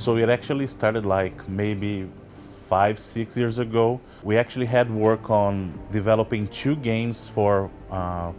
So it actually started like maybe 5, 6 years ago. We actually had work on developing 2 games for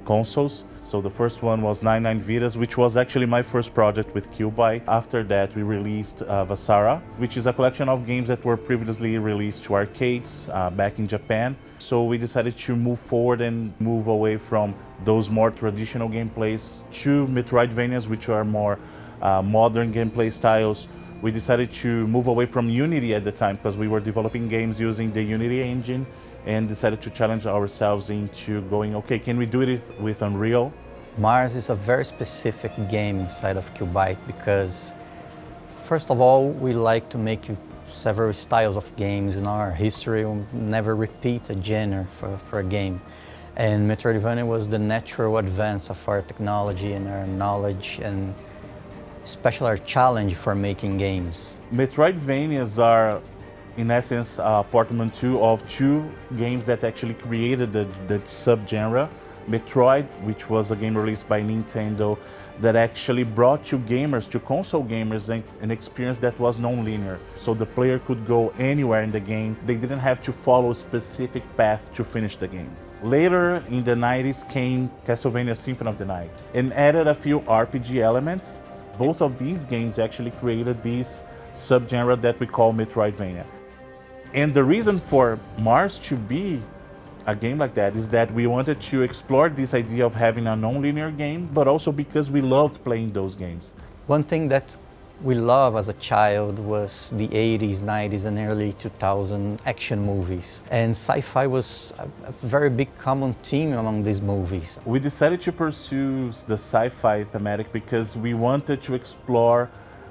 consoles. So the first one was 99 Vidas, which was actually my first project with Killbyte. After that, we released Vasara, which is a collection of games that were previously released to arcades back in Japan. So we decided to move forward and move away from those more traditional gameplays to Metroidvanias, which are more modern gameplay styles. We decided to move away from Unity at the time because we were developing games using the Unity engine, and decided to challenge ourselves into going, okay, can we do it with Unreal? Mars is a very specific game inside of Killbyte because, first of all, we like to make several styles of games. In our history, we'll never repeat a genre for a game. And Metroidvania was the natural advance of our technology and our knowledge, and especially our challenge for making games. Metroidvanias are, in essence, a portmanteau of 2 games that actually created the subgenre. Metroid, which was a game released by Nintendo that actually brought to gamers, to console gamers, an experience that was non-linear. So the player could go anywhere in the game. They didn't have to follow a specific path to finish the game. Later in the 90s came Castlevania Symphony of the Night and added a few RPG elements. Both of these games actually created this subgenre that we call Metroidvania. And the reason for Mars to be a game like that is that we wanted to explore this idea of having a non-linear game, but also because we loved playing those games. One thing that we love as a child was the 80s, 90s, and early 2000 action movies. And sci-fi was a very big common theme among these movies. We decided to pursue the sci-fi thematic because we wanted to explore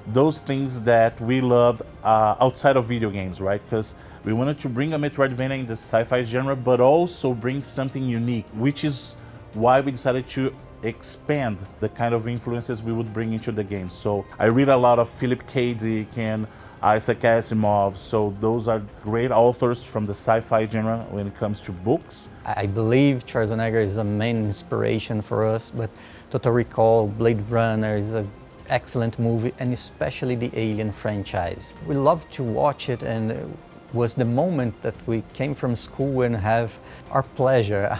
those things that we loved outside of video games, right? Because we wanted to bring a Metroidvania in the sci-fi genre, but also bring something unique, which is why we decided to expand the kind of influences we would bring into the game. So I read a lot of Philip K. Dick and Isaac Asimov, so those are great authors from the sci-fi genre when it comes to books. I believe Schwarzenegger is a main inspiration for us, but Total Recall, Blade Runner is an excellent movie, and especially the Alien franchise. We love to watch it, and it was the moment that we came from school and have our pleasure,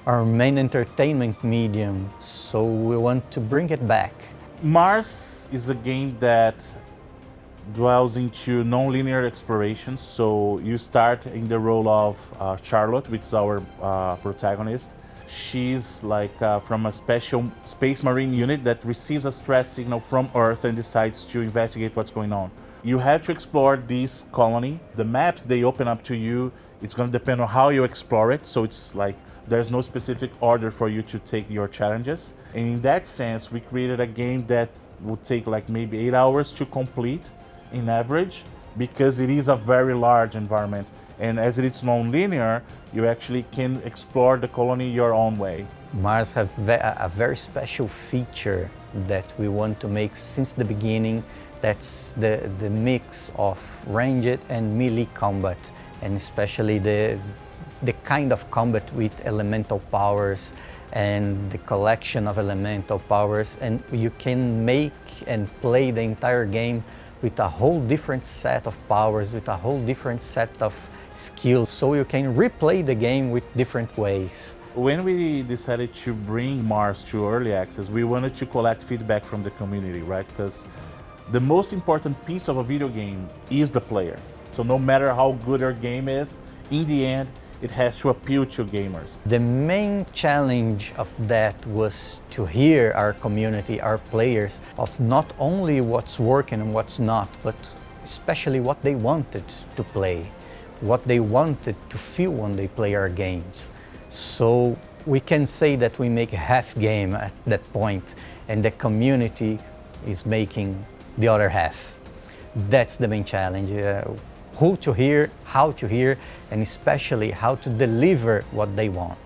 our main entertainment medium, so we want to bring it back. Mars is a game that dwells into non-linear exploration. So you start in the role of Charlotte, which is our protagonist. She's like from a special space marine unit that receives a stress signal from Earth and decides to investigate what's going on. You have to explore this colony. The maps they open up to you, it's going to depend on how you explore it. So it's like there's no specific order for you to take your challenges. And in that sense, we created a game that would take like maybe 8 hours to complete in average, because it is a very large environment. And as it is non-linear, you actually can explore the colony your own way. Mars have a very special feature that we want to make since the beginning. That's the mix of ranged and melee combat, and especially the kind of combat with elemental powers and the collection of elemental powers. And you can make and play the entire game with a whole different set of powers, with a whole different set of skills, so you can replay the game with different ways. When we decided to bring Mars to early access, we wanted to collect feedback from the community, right? Because the most important piece of a video game is the player. So no matter how good our game is, in the end, it has to appeal to gamers. The main challenge of that was to hear our community, our players, of not only what's working and what's not, but especially what they wanted to play, what they wanted to feel when they play our games. So we can say that we make a half game at that point, and the community is making the other half. That's the main challenge. Who to hear, how to hear, and especially how to deliver what they want.